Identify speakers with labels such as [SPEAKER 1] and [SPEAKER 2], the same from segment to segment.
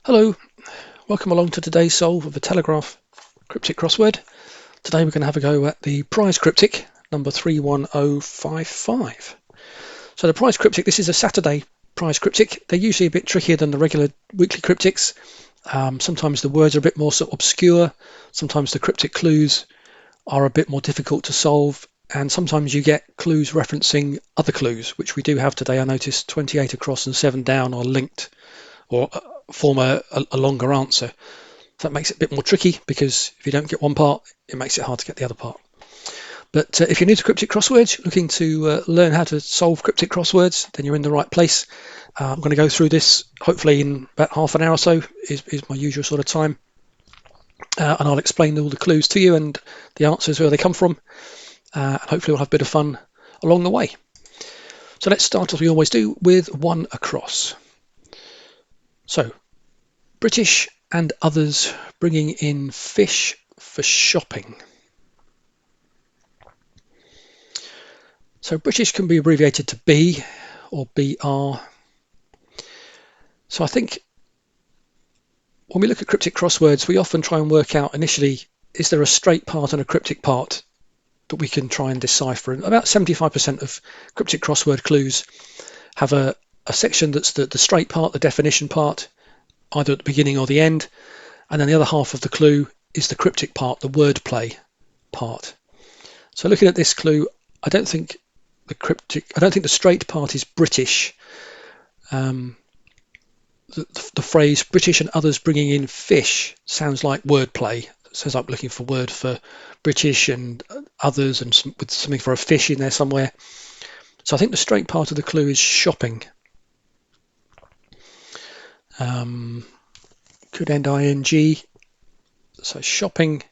[SPEAKER 1] Hello, welcome along to today's solve of the Telegraph cryptic crossword. Today we're going to have a go at the prize cryptic number 31055. So the prize cryptic, this is a Saturday prize cryptic. They're usually a bit trickier than the regular weekly cryptics. Sometimes the words are a bit more sort of obscure. Sometimes the cryptic clues are a bit more difficult to solve. And sometimes you get clues referencing other clues, which we do have today. I noticed 28 across and 7 down are linked or form a longer answer. So that makes it a bit more tricky because if you don't get one part, it makes it hard to get the other part. But if you're new to cryptic crosswords, looking to learn how to solve cryptic crosswords, then you're in the right place. I'm going to go through this hopefully in about half an hour or so is my usual sort of time. And I'll explain all the clues to you and the answers, where they come from. And hopefully we'll have a bit of fun along the way. So let's start, as we always do, with one across. So, British and others bringing in fish for shopping. So British can be abbreviated to B or BR. So I think when we look at cryptic crosswords, we often try and work out initially, is there a straight part and a cryptic part that we can try and decipher? And about 75% of cryptic crossword clues have a section that's the straight part, the definition part, either at the beginning or the end, and then the other half of the clue is the cryptic part, the wordplay part. So looking at this clue, I don't think the straight part is British. The phrase British and others bringing in fish sounds like wordplay. It says I'm looking for word for British and others and with something for a fish in there somewhere. So I think the straight part of the clue is shopping. Could end ing. So shopping.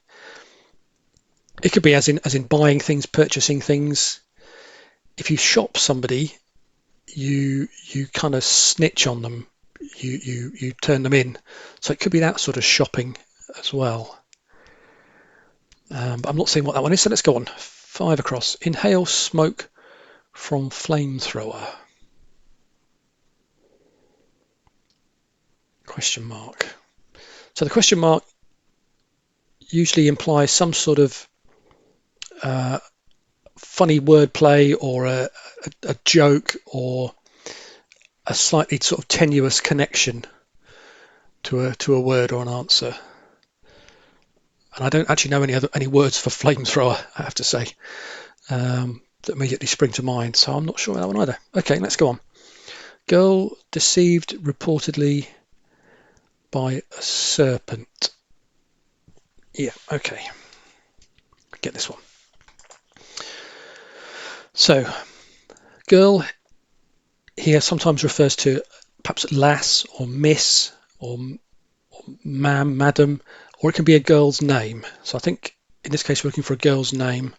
[SPEAKER 1] It could be as in buying things, purchasing things. If you shop somebody, you kind of snitch on them. You turn them in. So it could be that sort of shopping as well. But I'm not seeing what that one is. So let's go on. 5 across. Inhale smoke from flamethrower. Question mark. So the question mark usually implies some sort of funny wordplay or a joke or a slightly sort of tenuous connection to a word or an answer. And I don't actually know any words for flamethrower, I have to say, that immediately spring to mind. So I'm not sure that one either. Okay, let's go on. Girl deceived reportedly by a serpent. Yeah, okay. Get this one. So, girl here sometimes refers to perhaps lass or miss or ma'am, madam, or it can be a girl's name. So I think in this case we're looking for a girl's name.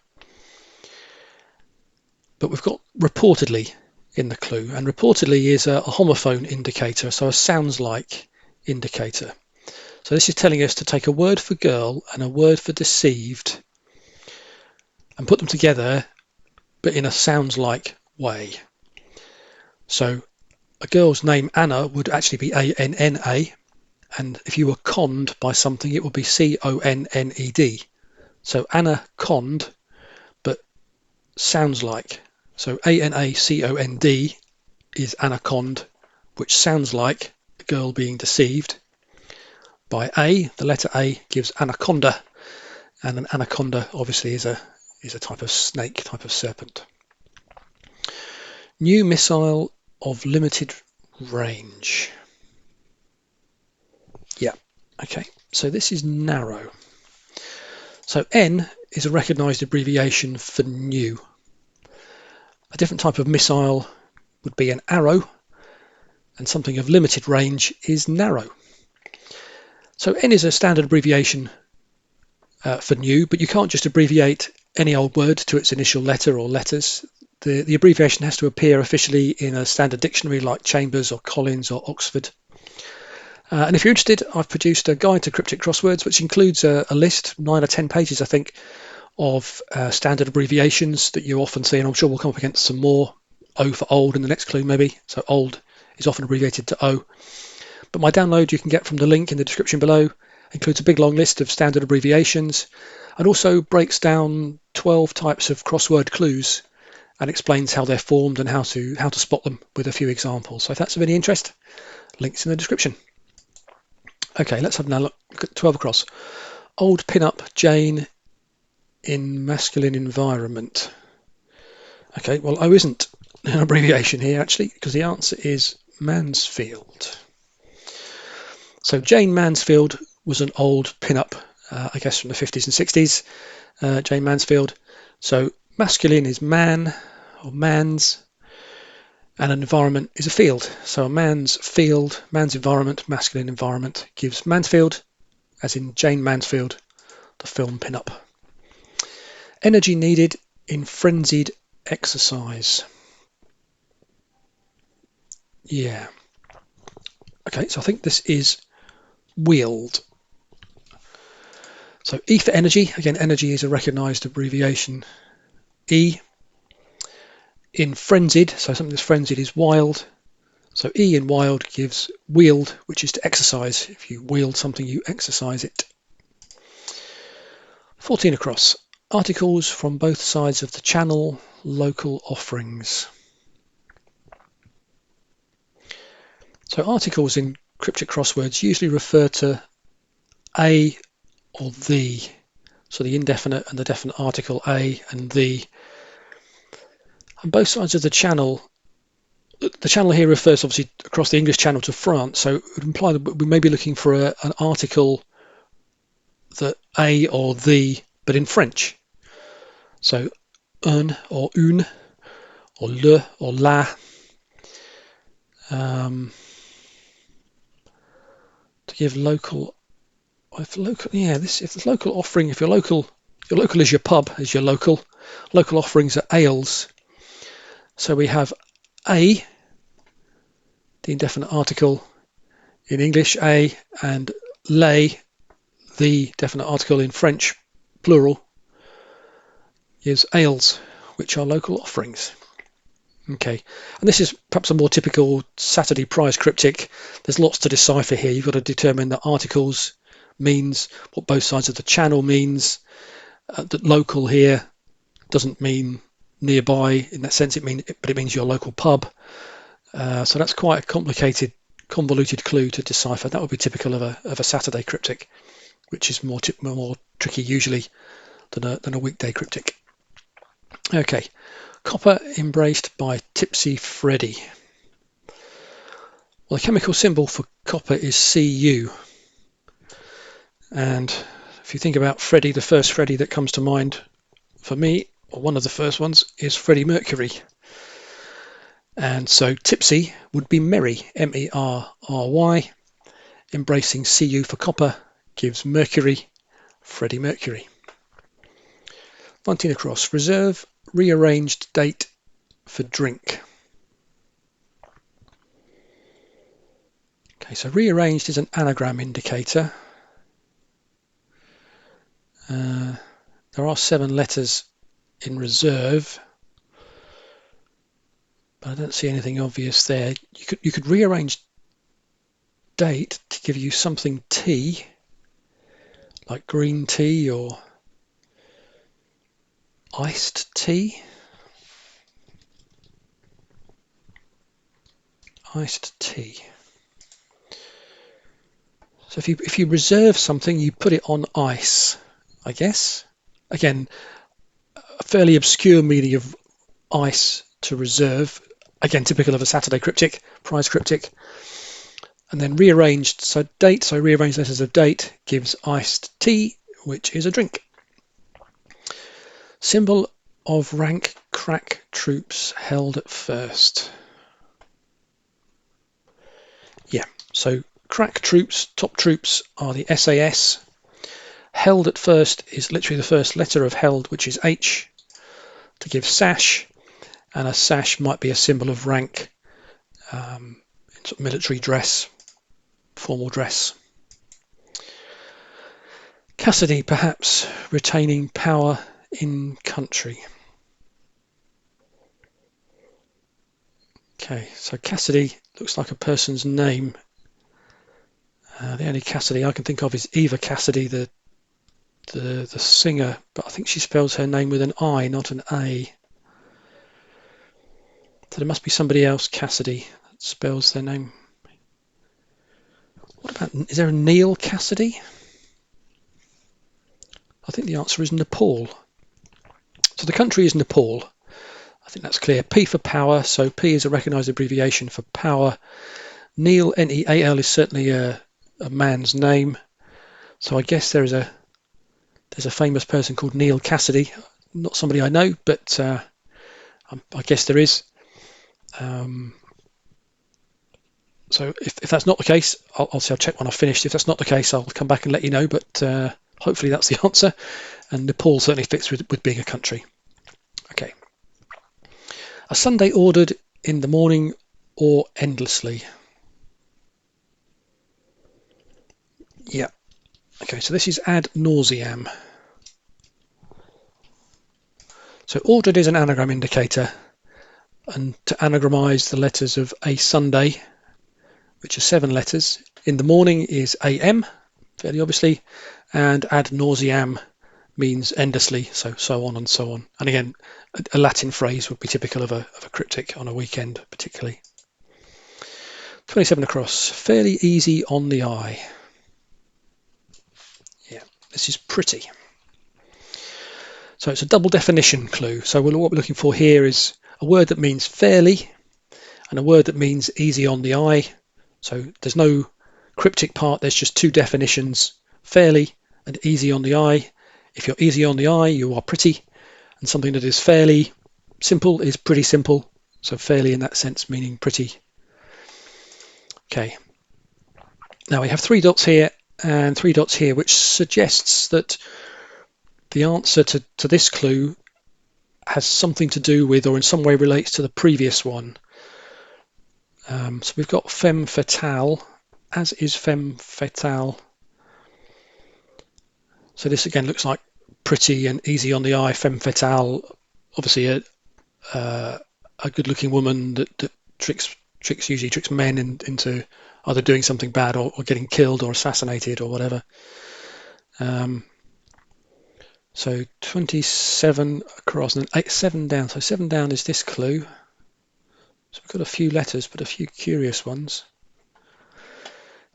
[SPEAKER 1] But we've got reportedly in the clue, and reportedly is a homophone indicator, so a sounds like indicator. So this is telling us to take a word for girl and a word for deceived and put them together, but in a sounds like way. So a girl's name, Anna, would actually be A-N-N-A, and if you were conned by something, it would be C-O-N-N-E-D. So Anna conned, but sounds like. So A-N-A-C-O-N-D is anaconda, which sounds like a girl being deceived. By A, the letter A gives anaconda, and an anaconda obviously is a type of snake, type of serpent. New missile of limited range. Yeah, okay, so this is narrow. So N is a recognized abbreviation for new. A different type of missile would be an arrow, and something of limited range is narrow. So N is a standard abbreviation for new, but you can't just abbreviate any old word to its initial letter or letters. The abbreviation has to appear officially in a standard dictionary like Chambers or Collins or Oxford. And if you're interested, I've produced a guide to cryptic crosswords, which includes a list, 9 or 10 pages, I think, of standard abbreviations that you often see, and I'm sure we'll come up against some more. O for old in the next clue, maybe. So old is often abbreviated to O. But my download you can get from the link in the description below. Includes a big long list of standard abbreviations and also breaks down 12 types of crossword clues and explains how they're formed and how to spot them with a few examples. So if that's of any interest, links in the description. Okay, let's have now look at 12 across. Old pin-up Jane in masculine environment. Okay, well, O isn't an abbreviation here actually, because the answer is Mansfield. So Jane Mansfield was an old pin-up, I guess from the 50s and 60s, Jane Mansfield. So masculine is man or mans, and an environment is a field. So a man's field, man's environment, masculine environment gives Mansfield, as in Jane Mansfield, the film pin-up. Energy needed in frenzied exercise. Yeah. Okay, so I think this is wield. So E for energy. Again, energy is a recognized abbreviation. E. In frenzied, so something that's frenzied is wild. So E in wild gives wield, which is to exercise. If you wield something, you exercise it. 14 across. Articles from both sides of the channel, local offerings. So articles in cryptic crosswords usually refer to a or the. So the indefinite and the definite article a and the. On both sides of the channel here refers obviously across the English Channel to France, so it would imply that we may be looking for an article that a or the, but in French. So un or une or le or la. To give local, if the local offering, if your local is your pub, is your local offerings are ales. So we have a, the indefinite article in English, a, and lay, the definite article in French, plural, is ales, which are local offerings. Okay, and this is perhaps a more typical Saturday prize cryptic. There's lots to decipher here. You've got to determine that articles means what both sides of the channel means, that local here doesn't mean nearby in that sense, but it means your local pub. So that's quite a complicated, convoluted clue to decipher. That would be typical of a Saturday cryptic, which is more tricky usually than a weekday cryptic. Okay, copper embraced by Tipsy Freddy. Well, the chemical symbol for copper is Cu, and if you think about Freddy, the first Freddy that comes to mind for me, or one of the first ones, is Freddie Mercury. And so tipsy would be merry, M-E-R-R-Y. Embracing Cu for copper gives Mercury, Freddie Mercury. 19 across. Reserve rearranged date for drink. Okay, so rearranged is an anagram indicator. There are 7 letters in reserve, but I don't see anything obvious there. You could rearrange date to give you something tea, like green tea or iced tea. Iced tea. So if you reserve something, you put it on ice, I guess. Again, a fairly obscure meaning of ice to reserve. Again, typical of a Saturday cryptic, prize cryptic. And then rearranged, so date, so rearranged letters of date gives iced tea, which is a drink. Symbol of rank crack troops held at first. Yeah, so crack troops, top troops are the SAS. Held at first is literally the first letter of held, which is H, to give sash, and a sash might be a symbol of rank in sort of military dress, formal dress. Cassidy, perhaps retaining power in country. Okay, so Cassidy looks like a person's name. The only Cassidy I can think of is Eva Cassidy, the singer, but I think she spells her name with an I, not an A. So there must be somebody else, Cassidy, that spells their name. What about, is there a Neil Cassidy? I think the answer is Nepal. So the country is Nepal. I think that's clear. P for power, so P is a recognised abbreviation for power. Neil, N-E-A-L, is certainly a man's name. So I guess there's a famous person called Neil Cassidy. Not somebody I know, but I guess there is. So if that's not the case, I'll check when I've finished. If that's not the case, I'll come back and let you know, but hopefully that's the answer. And Nepal certainly fits with being a country. Okay. A sundae ordered in the morning or endlessly. Yeah. Okay, so this is ad nauseam. So ordered is an anagram indicator, and to anagramize the letters of a Sunday, which are 7 letters, in the morning is AM, fairly obviously, and ad nauseam means endlessly, so on and so on. And again, a Latin phrase would be typical of a cryptic on a weekend, particularly. 27 across, fairly easy on the eye. Yeah, this is pretty. So it's a double definition clue. So what we're looking for here is a word that means fairly and a word that means easy on the eye. So there's no cryptic part, there's just 2 definitions, fairly and easy on the eye. If you're easy on the eye, you are pretty, and something that is fairly simple is pretty simple. So fairly in that sense meaning pretty. Okay. Now we have 3 dots here and 3 dots here, which suggests that the answer to this clue has something to do with or in some way relates to the previous one. So we've got femme fatale, as is femme fatale. So this again looks like pretty and easy on the eye. Femme fatale, obviously a good-looking woman that usually tricks men into either doing something bad or getting killed or assassinated or whatever. So 27 across and 7 down. So 7 down is this clue. So we've got a few letters, but a few curious ones.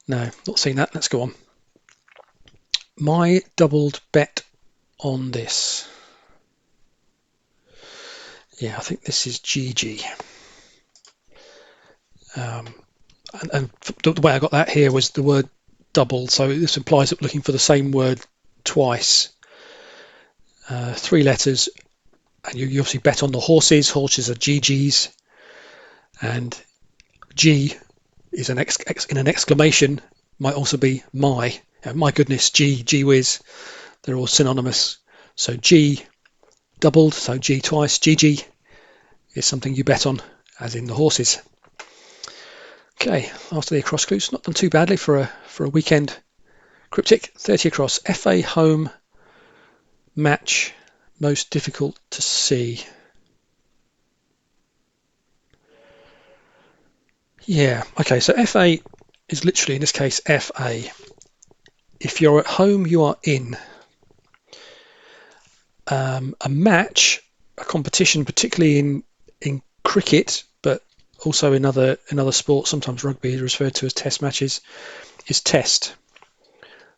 [SPEAKER 1] No, not seen that. Let's go on. My doubled bet on this. Yeah, I think this is GG. And the way I got that here was the word doubled. So this implies that we're looking for the same word twice. 3 letters, and you obviously bet on the horses. Horses are GGs, and G is in an exclamation might also be my goodness, gee whiz. They're all synonymous. So G doubled, so G twice. GG is something you bet on, as in the horses. Okay, after the across clues, not done too badly for a weekend cryptic. 30 across. FA home match most difficult to see. Yeah, okay, so FA is literally in this case FA. If you're at home, you are in. A match, a competition, particularly in cricket, but also in other sports, sometimes rugby is referred to as test matches, is test.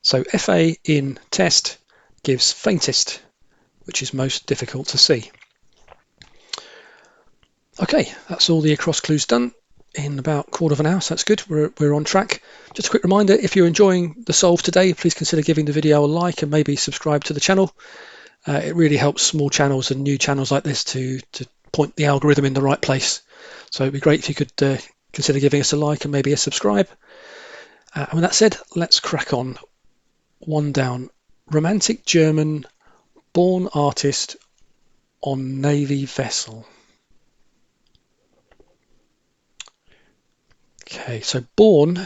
[SPEAKER 1] So FA in test gives faintest, which is most difficult to see. Okay, that's all the across clues done in about a quarter of an hour, so that's good. We're on track. Just a quick reminder, if you're enjoying the solve today, please consider giving the video a like and maybe subscribe to the channel. It really helps small channels and new channels like this to point the algorithm in the right place. So it'd be great if you could consider giving us a like and maybe a subscribe. And with that said, let's crack on. 1 down. Romantic German born artist on Navy vessel. Okay, so born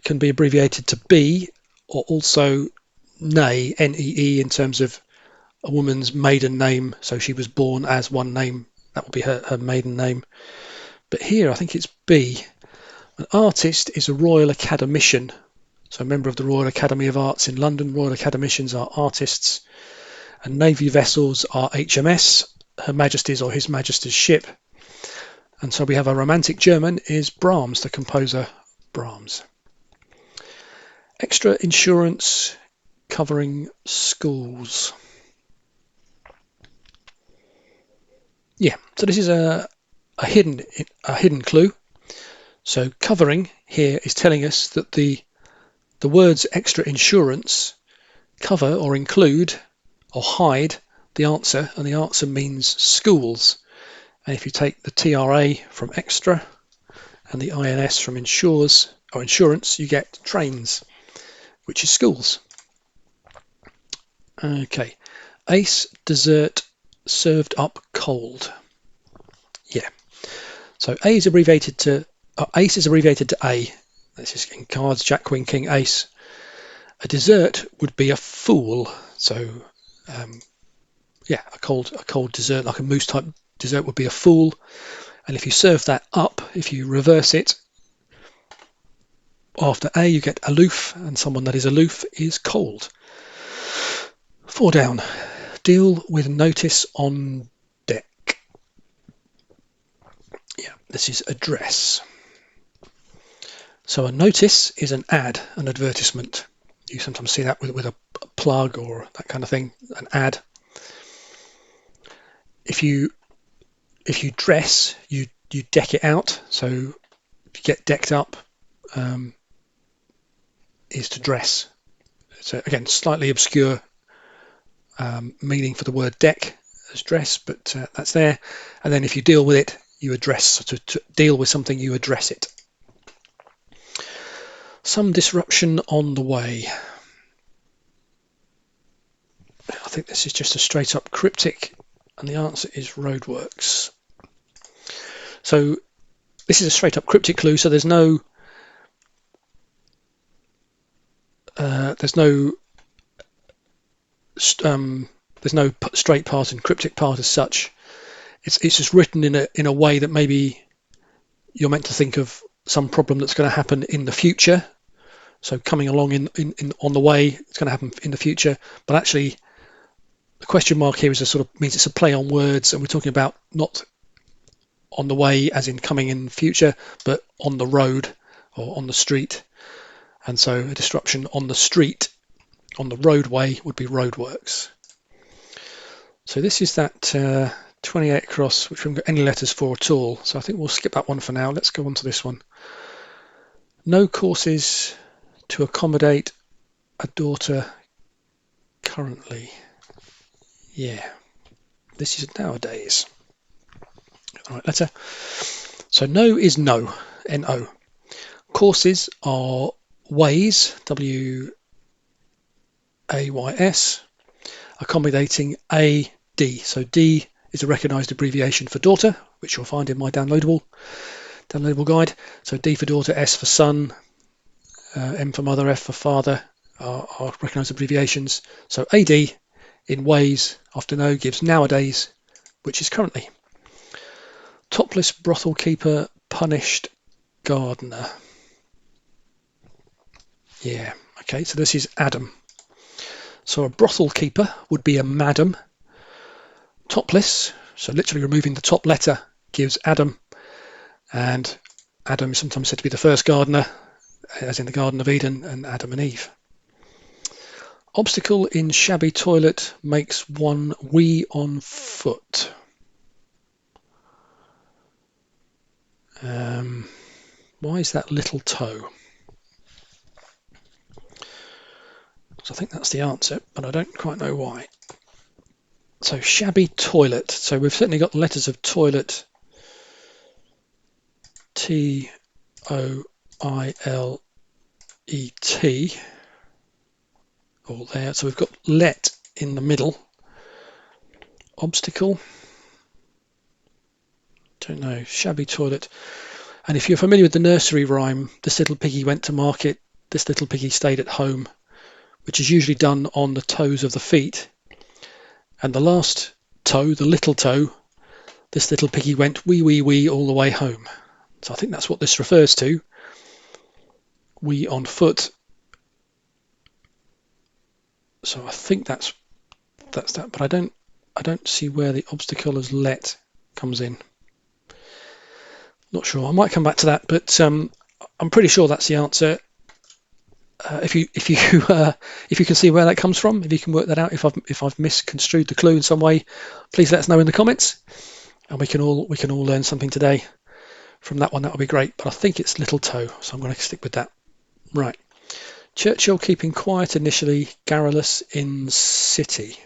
[SPEAKER 1] can be abbreviated to B or also Nay, N-E-E, in terms of a woman's maiden name. So she was born as one name. That would be her maiden name. But here I think it's B. An artist is a Royal Academician. So a member of the Royal Academy of Arts in London. Royal Academicians are artists. And Navy vessels are HMS, Her Majesty's or His Majesty's ship. And so we have a romantic German is Brahms, the composer Brahms. Extra insurance covering schools. Yeah, so this is a hidden clue. So covering here is telling us that the words extra insurance cover or include or hide the answer, and the answer means schools. And if you take the TRA from extra and the INS from insures or insurance, you get trains, which is schools. Okay, ace dessert served up cold. Yeah, so A is abbreviated to ace is abbreviated to A. This is in cards: Jack, Queen, King, Ace. A dessert would be a fool. So yeah, a cold dessert, like a mousse type dessert, would be a fool. And if you serve that up, if you reverse it, after A you get aloof, and someone that is aloof is cold. 4 down. Deal with notice on deck. Yeah, this is address. So a notice is an ad, an advertisement. You sometimes see that with a plug or that kind of thing, an ad. If you dress, you deck it out. So if you get decked up, is to dress. So again, slightly obscure meaning for the word deck as dress, but that's there. And then if you deal with it, you address. So to deal with something, you address it. Some disruption on the way. I think this is just a straight up cryptic, and the answer is roadworks. So this is a straight up cryptic clue, so there's no straight part and cryptic part as such. It's just written in a way that maybe you're meant to think of some problem that's going to happen in the future. So coming along on the way, it's going to happen in the future. But actually, the question mark here is means it's a play on words, and we're talking about not on the way as in coming in the future, but on the road or on the street. And so a disruption on the street, on the roadway, would be roadworks. So this is that 28 across, which we haven't got any letters for at all. So I think we'll skip that one for now. Let's go on to this one. No courses to accommodate a daughter currently. Yeah, this is nowadays. All right, letter. So no is no, N-O. Courses are ways, W-A-Y-S, accommodating A-D. So D is a recognised abbreviation for daughter, which you'll find in my downloadable guide. So D for daughter, S for son, M for mother, F for father are recognised abbreviations. So AD in ways after no gives nowadays, which is currently. Topless brothel keeper punished gardener. Yeah, okay, so this is Adam. So a brothel keeper would be a madam. Topless, so literally removing the top letter, gives Adam. And Adam is sometimes said to be the first gardener, as in the Garden of Eden and Adam and Eve. Obstacle in shabby toilet makes one wee on foot. Why is that little toe? So I think that's the answer, but I don't quite know why. So shabby toilet. So we've certainly got the letters of toilet, T-O-I-L-E-T, all there. So we've got let in the middle. Obstacle. Don't know. Shabby toilet. And if you're familiar with the nursery rhyme, this little piggy went to market, this little piggy stayed at home, which is usually done on the toes of the feet. And the last toe, the little toe, this little piggy went wee, wee, wee all the way home. So I think that's what this refers to. we on foot. So I think that's that, but I don't see where the obstacle as let comes in. Not sure. I might come back to that, but I'm pretty sure that's the answer. If you if you can see where that comes from, if you can work that out, if I've misconstrued the clue in some way, please let us know in the comments, and we can all learn something today from that one. That would be great. But I think it's little toe, so I'm going to stick with that. Right. Churchill keeping quiet initially, garrulous in city.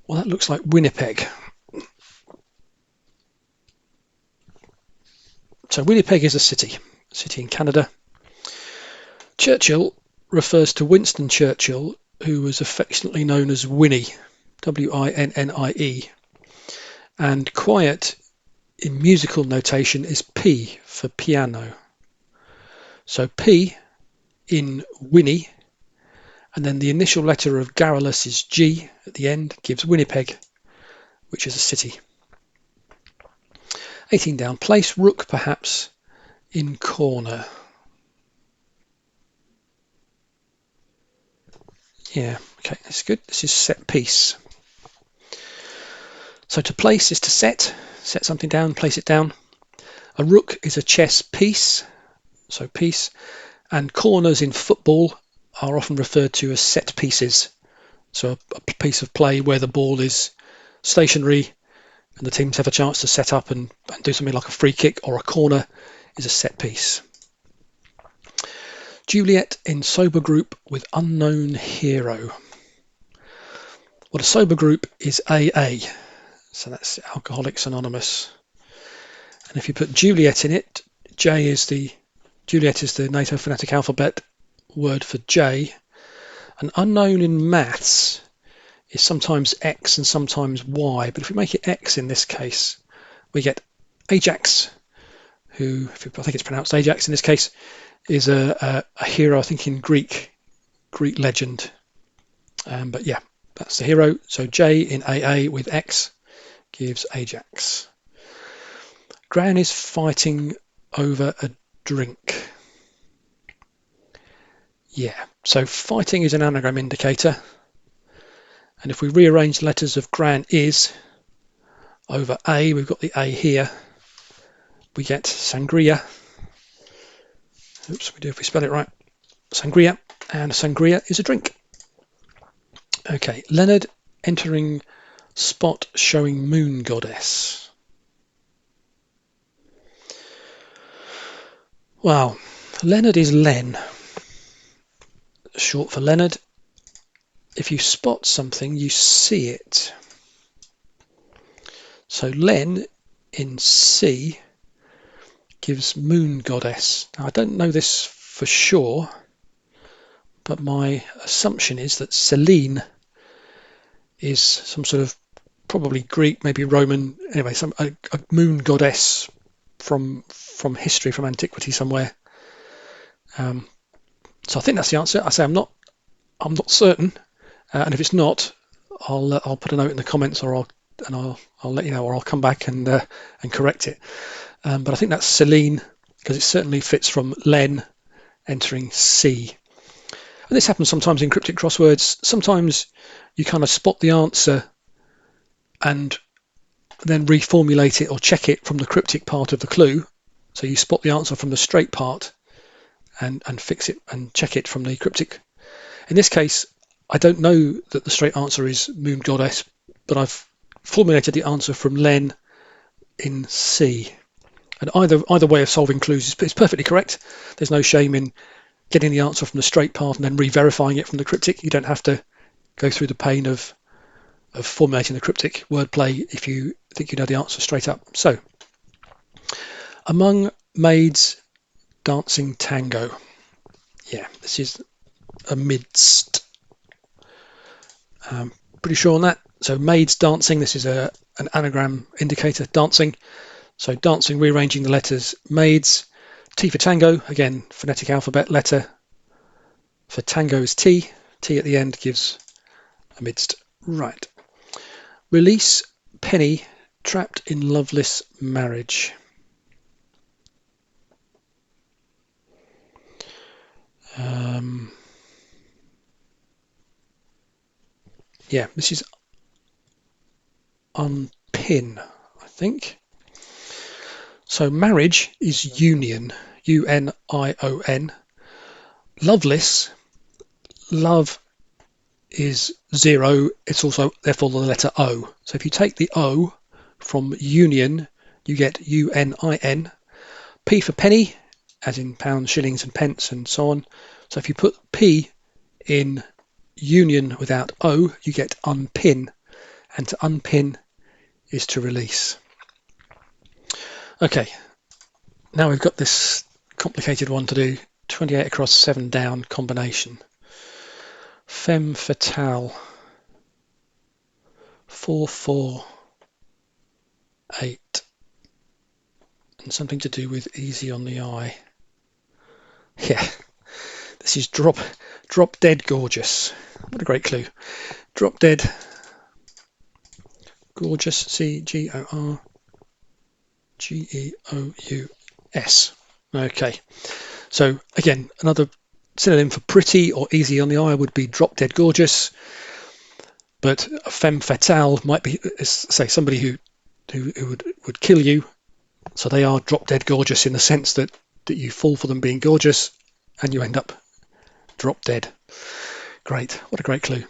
[SPEAKER 1] Well, that looks like Winnipeg. So Winnipeg is a city in Canada. Churchill refers to Winston Churchill, who was affectionately known as Winnie, W-I-N-N-I-E. And quiet in musical notation is P for piano. So P in Winnie, and then the initial letter of garrulous is G at the end, gives Winnipeg, which is a city. 18 down, place rook perhaps in corner. Yeah, okay, that's good. This is set piece. So to place is to set something down, place it down. A rook is a chess piece, so piece, and corners in football are often referred to as set pieces. So a piece of play where the ball is stationary and the teams have a chance to set up and do something like a free kick, or a corner is a set piece. Juliet in sober group with unknown hero. Well, a sober group is AA, so that's Alcoholics Anonymous. And if you put Juliet in it, Juliet is the NATO phonetic alphabet word for J. An unknown in maths is sometimes X and sometimes Y, but if we make it X in this case, we get Ajax, who, I think it's pronounced Ajax in this case, is a hero, I think, in Greek legend. But yeah, that's the hero. So J in AA with X gives Ajax. Gran is fighting over a drink. Yeah, so fighting is an anagram indicator. And if we rearrange the letters of Gran is over A, we've got the A here, we get sangria. Oops, we do if we spell it right. Sangria, and sangria is a drink. Okay, Leonard entering spot showing moon goddess. Wow, Leonard is Len, short for Leonard. If you spot something, you see it. So Len in C gives moon goddess. Now, I don't know this for sure, but my assumption is that Selene is some sort of probably Greek, maybe Roman, anyway, a moon goddess from history, from antiquity somewhere. So I think that's the answer. I say I'm not certain, and if it's not, I'll put a note in the comments, or I'll let you know, or I'll come back and correct it. But I think that's Selene, because it certainly fits from Len entering C. And this happens sometimes in cryptic crosswords. Sometimes you kind of spot the answer and then reformulate it or check it from the cryptic part of the clue. So you spot the answer from the straight part and fix it and check it from the cryptic. In this case, I don't know that the straight answer is moon goddess, but I've formulated the answer from Len in C. And either way of solving clues is perfectly correct. There's no shame in getting the answer from the straight part and then re-verifying it from the cryptic. You don't have to go through the pain of formulating the cryptic wordplay if you think you know the answer straight up. So, among maids dancing tango. Yeah, this is amidst. Pretty sure on that. So maids dancing, this is an anagram indicator, dancing. So dancing, rearranging the letters, maids. T for tango, again, phonetic alphabet letter. For tango is T. T at the end gives amidst. Right. Release Penny trapped in loveless marriage. Yeah, this is unpin, I think. So marriage is union, union. Loveless, love is 0. It's also therefore the letter O. So if you take the O from union, you get UNIN. P for penny, as in pounds, shillings and pence and so on. So if you put P in union without O, you get unpin. And to unpin is to release. Okay, now we've got this complicated one to do. 28 across 7 down combination. Femme fatale. 4, 4, 8. And something to do with easy on the eye. Yeah, this is drop dead gorgeous. What a great clue. Drop dead gorgeous, Gorgeous. Okay, so again, another synonym for pretty or easy on the eye would be drop dead gorgeous. But a femme fatale might be, say, somebody who would kill you. So they are drop dead gorgeous in the sense that you fall for them being gorgeous and you end up drop dead. Great, what a great clue.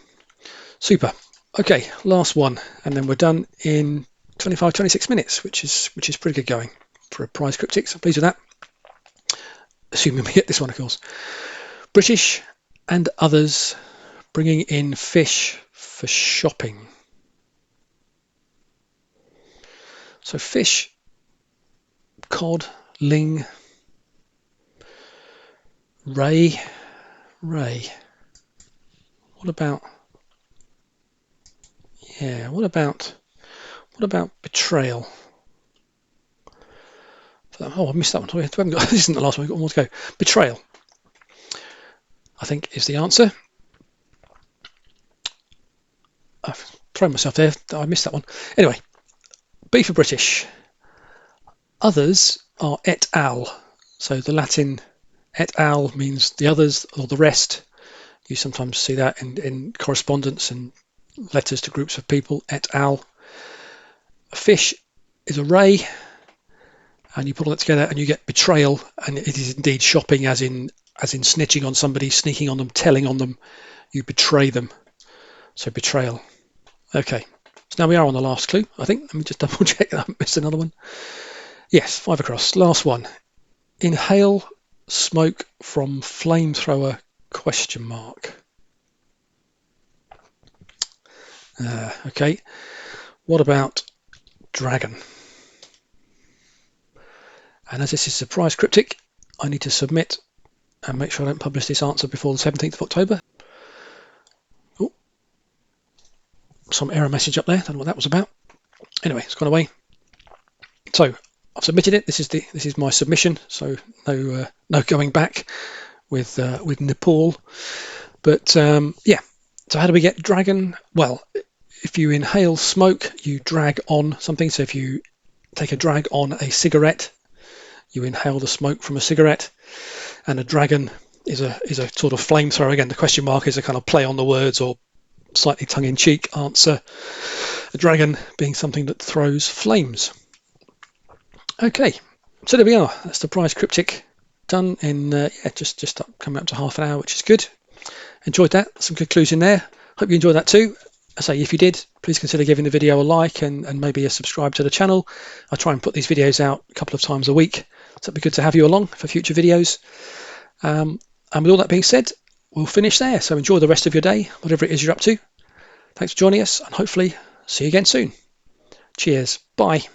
[SPEAKER 1] Super. Okay, last one, and then we're done in 26 minutes, which is pretty good going for a prize cryptic. So pleased with that. Assuming we get this one, of course. British and others bringing in fish for shopping. So fish, cod, ling, ray. What about betrayal? Oh, I missed that one. We haven't got, this isn't the last one. We've got more to go. Betrayal, I think, is the answer. I've thrown myself there. I missed that one. Anyway, B for British. Others are et al. So the Latin et al means the others or the rest. You sometimes see that in correspondence and letters to groups of people, et al. Fish is a ray, and you put all that together and you get betrayal, and it is indeed shopping, as in snitching on somebody, sneaking on them, telling on them. You betray them. So betrayal. Okay, so now we are on the last clue, I think. Let me just double check that I missed another one. Yes, 5 across. Last one. Inhale smoke from flamethrower ? Okay, what about dragon? And as this is a surprise cryptic, I need to submit and make sure I don't publish this answer before the 17th of October. Oh, some error message up there. Don't know what that was about. Anyway, it's gone away. So I've submitted it. This is my submission. So no going back with Nepal. But yeah. So how do we get dragon? Well, if you inhale smoke, you drag on something. So if you take a drag on a cigarette, you inhale the smoke from a cigarette. And a dragon is a sort of flamethrower. Again, the question mark is a kind of play on the words or slightly tongue-in-cheek answer. A dragon being something that throws flames. Okay, so there we are. That's the prize cryptic done in just coming up to half an hour, which is good. Enjoyed that. Some good clues in there. Hope you enjoyed that too. I say, if you did, please consider giving the video a like and maybe a subscribe to the channel. I try and put these videos out a couple of times a week, so it'd be good to have you along for future videos. And with all that being said, we'll finish there. So enjoy the rest of your day, whatever it is you're up to. Thanks for joining us, and hopefully see you again soon. Cheers. Bye.